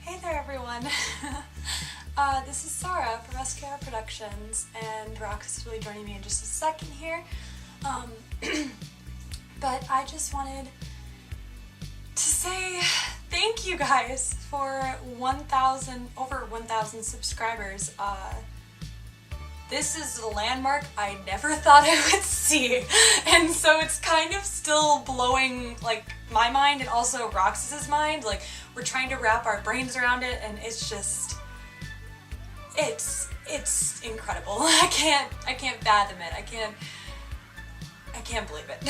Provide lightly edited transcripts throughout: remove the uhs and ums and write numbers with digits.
Hey there everyone! This is Sora from SKR Productions, and Roxas will be joining me in just a second here. But I just wanted to say thank you guys for over 1,000 subscribers. This is a landmark I never thought I would see, and so it's kind of still blowing like my mind and also Roxas's mind. Like, we're trying to wrap our brains around it, and it's just it's incredible. I can't fathom it. I can't believe it.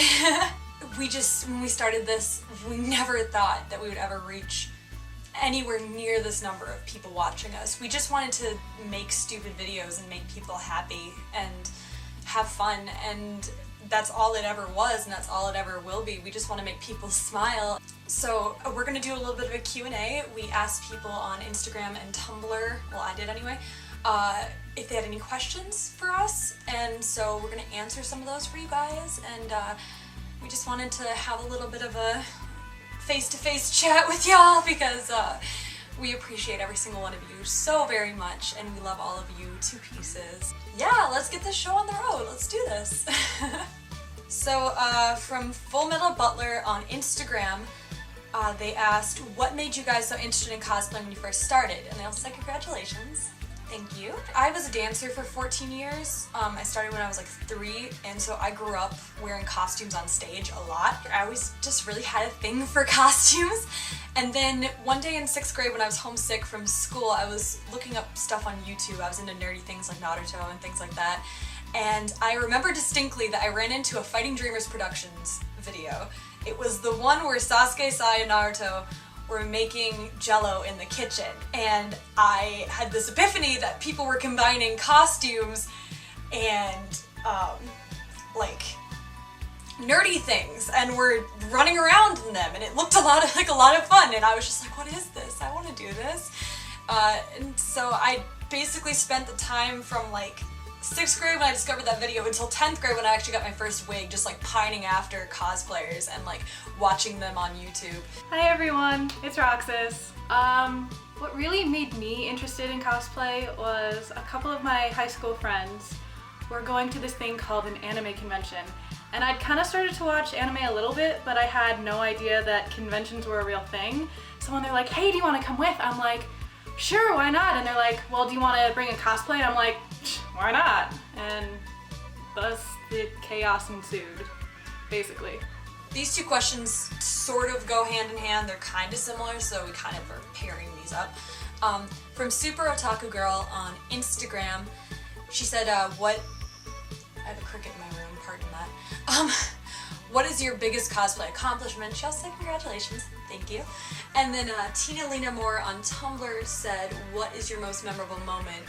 When we started this, we never thought that we would ever reach anywhere near this number of people watching us. We just wanted to make stupid videos and make people happy and have fun, and that's all it ever was, and that's all it ever will be. We just want to make people smile. So we're going to do a little bit of a Q&A. We asked people on Instagram and Tumblr, well I did anyway, if they had any questions for us, and so we're going to answer some of those for you guys, and we just wanted to have a little bit of a face-to-face chat with y'all because we appreciate every single one of you so very much, and we love all of you to pieces. Yeah, let's get this show on the road. Let's do this. So from Full Metal Butler on Instagram, they asked, what made you guys so interested in cosplaying when you first started? And they also said congratulations. Thank you. I was a dancer for 14 years. I started when I was like 3, and so I grew up wearing costumes on stage a lot. I always just really had a thing for costumes. And then one day in 6th grade when I was homesick from school, I was looking up stuff on YouTube. I was into nerdy things like Naruto and things like that. And I remember distinctly that I ran into a Fighting Dreamers Productions video. It was the one where Sasuke, Sai, and Naruto were making Jell-O in the kitchen, and I had this epiphany that people were combining costumes and like nerdy things, and were running around in them, and it looked a lot of fun, and I was just like, what is this? I want to do this. And so I basically spent the time from like 6th grade when I discovered that video until 10th grade when I actually got my first wig, just like pining after cosplayers and like watching them on YouTube. Hi everyone, it's Roxas. What really made me interested in cosplay was a couple of my high school friends were going to this thing called an anime convention. And I'd kind of started to watch anime a little bit, but I had no idea that conventions were a real thing. So when they're like, hey, do you want to come with? I'm like, sure, why not? And they're like, well, do you want to bring a cosplay? And I'm like, why not? And thus the chaos ensued, basically. These two questions sort of go hand in hand. They're kind of similar, so we kind of are pairing these up. From Super Otaku Girl on Instagram, she said, I have a cricket in my room, pardon that. What is your biggest cosplay accomplishment? She also said congratulations, thank you. And then Tina Lena Moore on Tumblr said, what is your most memorable moment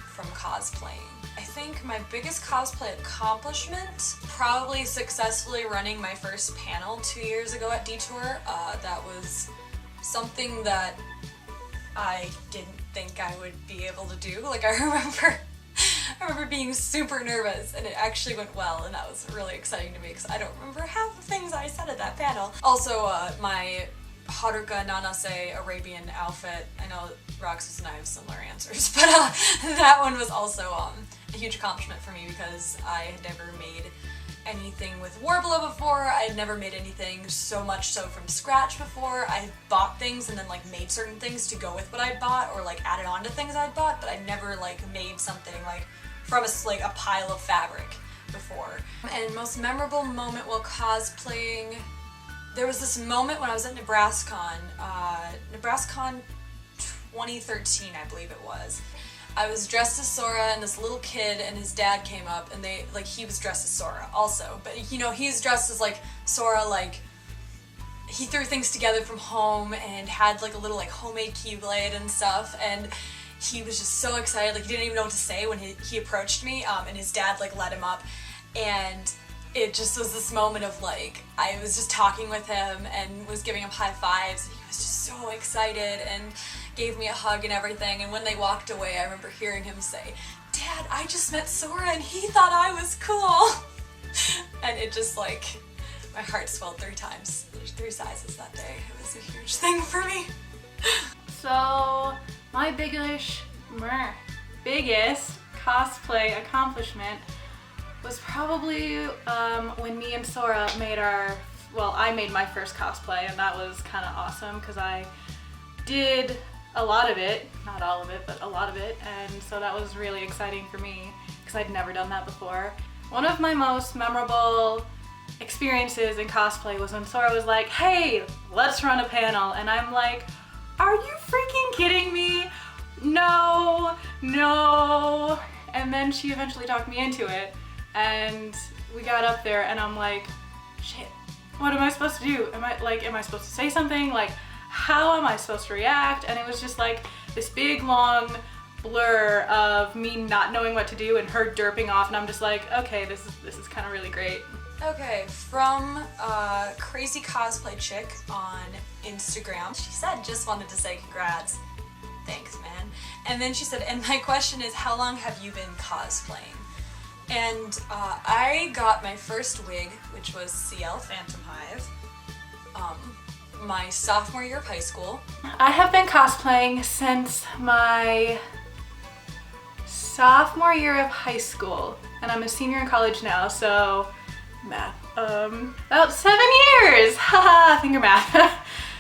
from cosplaying? I think my biggest cosplay accomplishment, probably successfully running my first panel 2 years ago at Detour. That was something that I didn't think I would be able to do. Like, I remember being super nervous, and it actually went well, and that was really exciting to me because I don't remember half the things I said at that panel. Also, my Haruka Nanase Arabian outfit. I know Roxas and I have similar answers, but that one was also a huge accomplishment for me because I had never made anything with Warbler before. I had never made anything so much so from scratch before. I had bought things and then like made certain things to go with what I'd bought, or like added on to things I'd bought, but I never like made something like from a pile of fabric before. And most memorable moment while cosplaying, there was this moment when I was at NebraskaCon 2013, I believe it was. I was dressed as Sora, and this little kid and his dad came up, and he was dressed as Sora also, but you know, he's dressed as like Sora, like he threw things together from home and had like a little like homemade keyblade and stuff, and he was just so excited, like he didn't even know what to say when he approached me, and his dad like let him up, and it just was this moment of like, I was just talking with him and was giving him high fives, and he was just so excited and gave me a hug and everything. And when they walked away, I remember hearing him say, "Dad, I just met Sora and he thought I was cool." And it just like, my heart swelled 3 times. There's 3 sizes that day. It was a huge thing for me. my biggest cosplay accomplishment was probably when me and Sora made I made my first cosplay, and that was kind of awesome because I did a lot of it, not all of it, but a lot of it, and so that was really exciting for me because I'd never done that before. One of my most memorable experiences in cosplay was when Sora was like, hey, let's run a panel, and I'm like, are you freaking kidding me? No. And then she eventually talked me into it, and we got up there, and I'm like, shit, what am I supposed to do? Am I supposed to say something? Like, how am I supposed to react? And it was just like this big long blur of me not knowing what to do and her derping off, and I'm just like, okay, this is kind of really great. Okay, from Crazy Cosplay Chick on Instagram, she said, just wanted to say congrats. Thanks, man. And then she said, and my question is, how long have you been cosplaying? And I got my first wig, which was CL Phantom Hive, my sophomore year of high school. I have been cosplaying since my sophomore year of high school, and I'm a senior in college now, so math. About 7 years! Haha, finger math.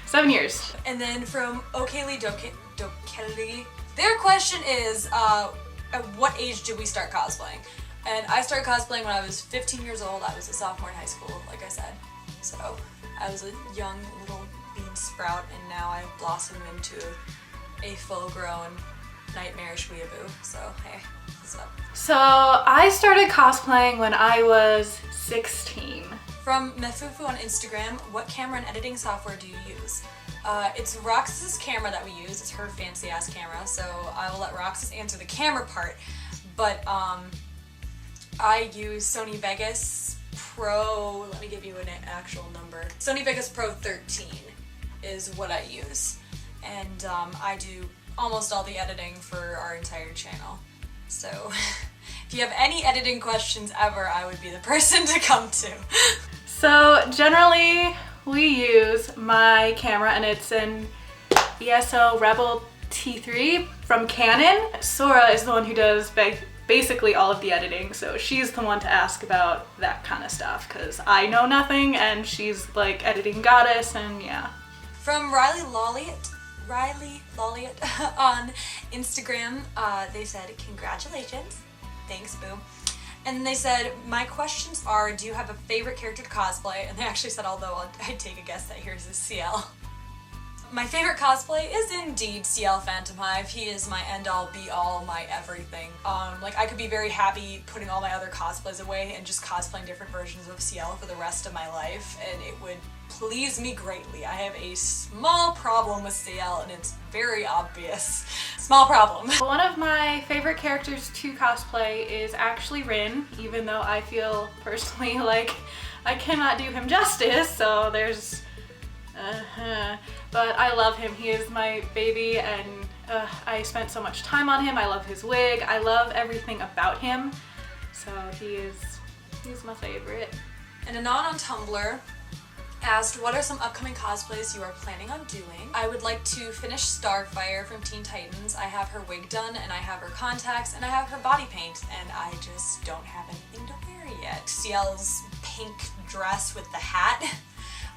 7 years. And then from Okaylee Dokeli, their question is, at what age did we start cosplaying? And I started cosplaying when I was 15 years old. I was a sophomore in high school, like I said. So I was a young little bean sprout, and now I've blossomed into a full-grown nightmarish weeaboo. So hey, what's up? So I started cosplaying when I was 16. From Mefufu on Instagram, what camera and editing software do you use? It's Roxas' camera that we use. It's her fancy ass camera, so I will let Roxas answer the camera part. But I use Sony Vegas Pro, let me give you an actual number. Sony Vegas Pro 13 is what I use. And I do almost all the editing for our entire channel. So if you have any editing questions ever, I would be the person to come to. So generally we use my camera, and it's an ESO Rebel T3 from Canon. Sora is the one who does basically all of the editing, so she's the one to ask about that kind of stuff because I know nothing and she's like editing goddess, and yeah. From Riley Lolliot on Instagram, they said, congratulations. Thanks, boo. And they said, my questions are, do you have a favorite character to cosplay? And they actually said, although I'd take a guess that yours is CL. My favorite cosplay is indeed CL Phantom Hive. He is my end-all, be-all, my everything. Like, I could be very happy putting all my other cosplays away and just cosplaying different versions of CL for the rest of my life, and it would please me greatly. I have a small problem with CL, and it's very obvious. Small problem. One of my favorite characters to cosplay is actually Rin, even though I feel personally like I cannot do him justice, so there's but I love him. He is my baby, and I spent so much time on him. I love his wig. I love everything about him. So he's my favorite. And Anon on Tumblr asked, what are some upcoming cosplays you are planning on doing? I would like to finish Starfire from Teen Titans. I have her wig done, and I have her contacts, and I have her body paint, and I just don't have anything to wear yet. CL's pink dress with the hat.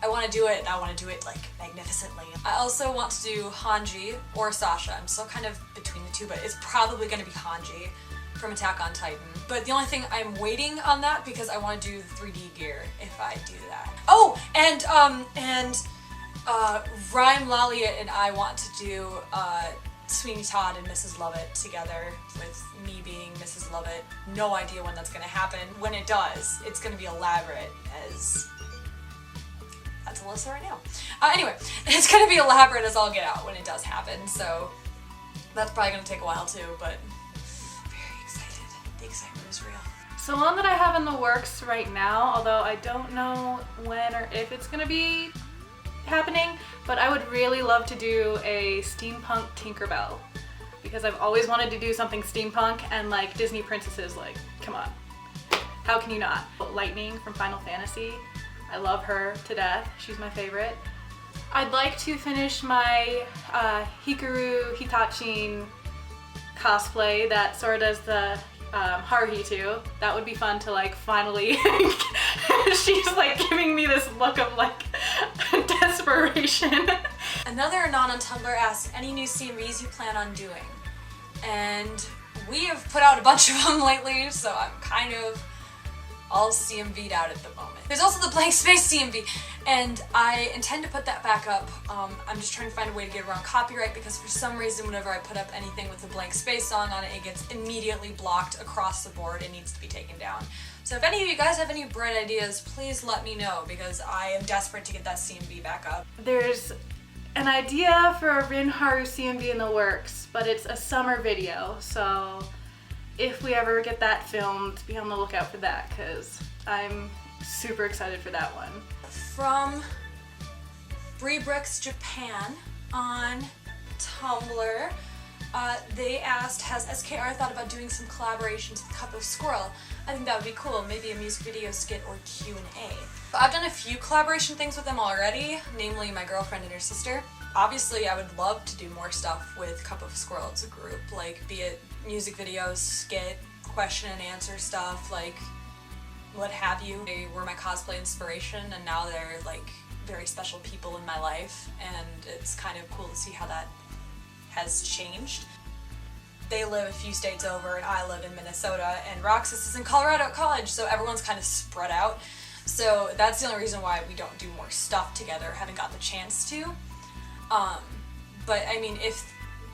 I want to do it, and I want to do it like magnificently. I also want to do Hanji or Sasha. I'm still kind of between the two, but it's probably going to be Hanji from Attack on Titan. But the only thing, I'm waiting on that because I want to do the 3D gear if I do that. Oh, and Rhyme Lolliot and I want to do Sweeney Todd and Mrs. Lovett together, with me being Mrs. Lovett. No idea when that's going to happen. When it does, it's going to be elaborate as... That's Alyssa right now. Anyway, it's going to be elaborate as all get out when it does happen, so that's probably going to take a while too, but very excited. The excitement is real. So one that I have in the works right now, although I don't know when or if it's going to be happening, but I would really love to do a steampunk Tinkerbell, because I've always wanted to do something steampunk, and like Disney princesses, like, come on. How can you not? Lightning from Final Fantasy. I love her to death. She's my favorite. I'd like to finish my Hikaru Hitachin cosplay that Sora does the Haruhi to. That would be fun to like finally, she's like giving me this look of like desperation. Another Anon on Tumblr asked any new CMVs you plan on doing. And we have put out a bunch of them lately, so I'm kind of all CMV'd out at the moment. There's also the blank space CMV, and I intend to put that back up. I'm just trying to find a way to get around copyright because for some reason whenever I put up anything with a blank space song on it, it gets immediately blocked across the board and needs to be taken down. So if any of you guys have any bright ideas, please let me know because I am desperate to get that CMV back up. There's an idea for a Rin Haru CMV in the works, but it's a summer video, so if we ever get that filmed, be on the lookout for that because I'm super excited for that one. From Bree Brooks Japan on Tumblr, they asked, has SKR thought about doing some collaborations with Cup of Squirrel? I think that would be cool, maybe a music video skit or Q&A. I've done a few collaboration things with them already, namely my girlfriend and her sister. Obviously, I would love to do more stuff with Cup of Squirrel as a group, like be it music videos, skit, question and answer stuff, like what have you. They were my cosplay inspiration and now they're like very special people in my life and it's kind of cool to see how that has changed. They live a few states over and I live in Minnesota and Roxas is in Colorado at college, so everyone's kind of spread out. So that's the only reason why we don't do more stuff together, haven't got the chance to. But I mean, if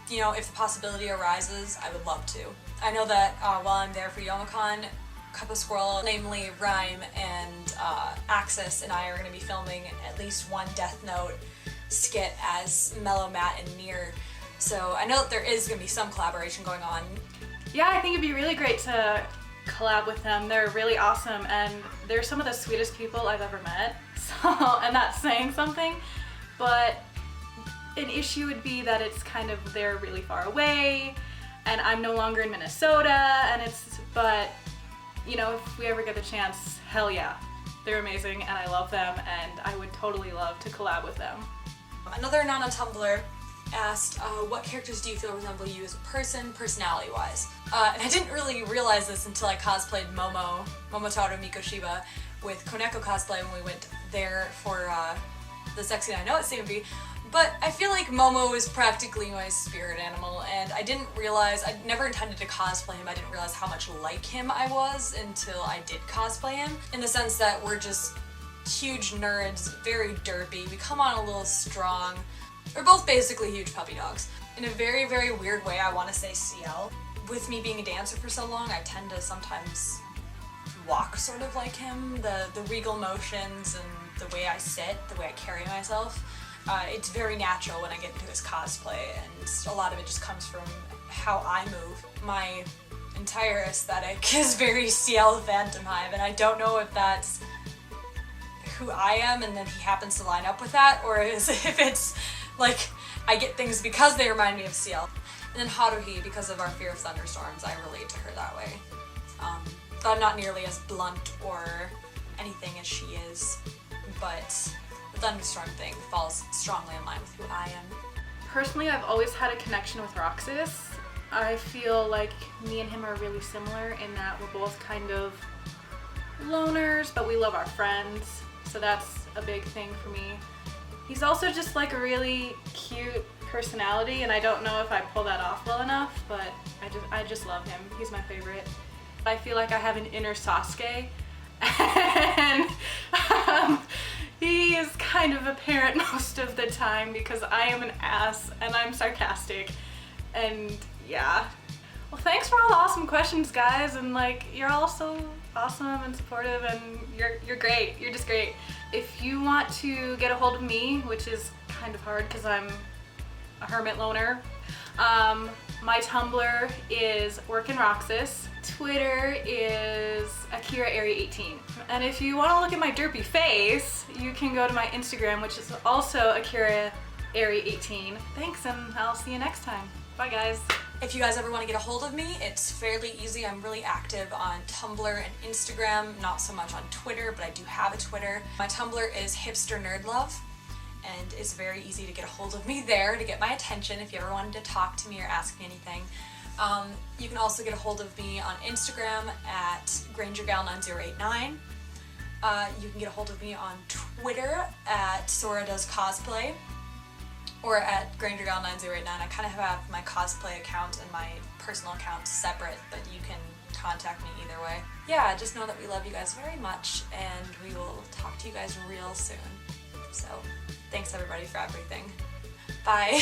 the possibility arises, I would love to. I know that while I'm there for YomaCon, Cup of Squirrel, namely Rhyme and Axis, and I are going to be filming at least one Death Note skit as Mellow, Matt, and Nier. So I know that there is going to be some collaboration going on. Yeah, I think it'd be really great to collab with them. They're really awesome and they're some of the sweetest people I've ever met. So, and that's saying something, but an issue would be that it's kind of, they're really far away and I'm no longer in Minnesota and but if we ever get the chance, hell yeah. They're amazing and I love them and I would totally love to collab with them. Another Anon on Tumblr asked, what characters do you feel resemble you as a person, personality-wise? And I didn't really realize this until I cosplayed Momotaro Mikoshiba with Koneko Cosplay when we went there for the Sexy I Know It CMV. But I feel like Momo is practically my spirit animal, and I didn't realize, I never intended to cosplay him, I didn't realize how much like him I was until I did cosplay him, in the sense that we're just huge nerds, very derpy, we come on a little strong. We're both basically huge puppy dogs. In a very, very weird way, I want to say CL. With me being a dancer for so long, I tend to sometimes walk sort of like him, the regal motions and the way I sit, the way I carry myself. It's very natural when I get into his cosplay, and a lot of it just comes from how I move. My entire aesthetic is very CL Phantom Hive, and I don't know if that's who I am and then he happens to line up with that, or if it's like I get things because they remind me of CL. And then Haruhi, because of our fear of thunderstorms, I relate to her that way. But I'm not nearly as blunt or anything as she is, but the thunderstorm thing falls strongly in line with who I am. Personally, I've always had a connection with Roxas. I feel like me and him are really similar in that we're both kind of loners, but we love our friends, so that's a big thing for me. He's also just like a really cute personality, and I don't know if I pull that off well enough, but I just love him. He's my favorite. I feel like I have an inner Sasuke, and he is kind of apparent most of the time because I am an ass and I'm sarcastic, and yeah. Well, thanks for all the awesome questions, guys, and like you're all so awesome and supportive, and you're great. You're just great. If you want to get a hold of me, which is kind of hard because I'm a hermit loner, my Tumblr is Work-in-Roxas. Twitter is AkiraAri18. And if you want to look at my derpy face, you can go to my Instagram, which is also AkiraAri18. Thanks, and I'll see you next time. Bye, guys. If you guys ever want to get a hold of me, it's fairly easy. I'm really active on Tumblr and Instagram, not so much on Twitter, but I do have a Twitter. My Tumblr is HipsterNerdLove, and it's very easy to get a hold of me there to get my attention if you ever wanted to talk to me or ask me anything. You can also get a hold of me on Instagram at GrangerGal9089. You can get a hold of me on Twitter at Sora Does Cosplay or at GrangerGal9089. I kind of have my cosplay account and my personal account separate, but you can contact me either way. Yeah, just know that we love you guys very much, and we will talk to you guys real soon. So, thanks everybody for everything. Bye.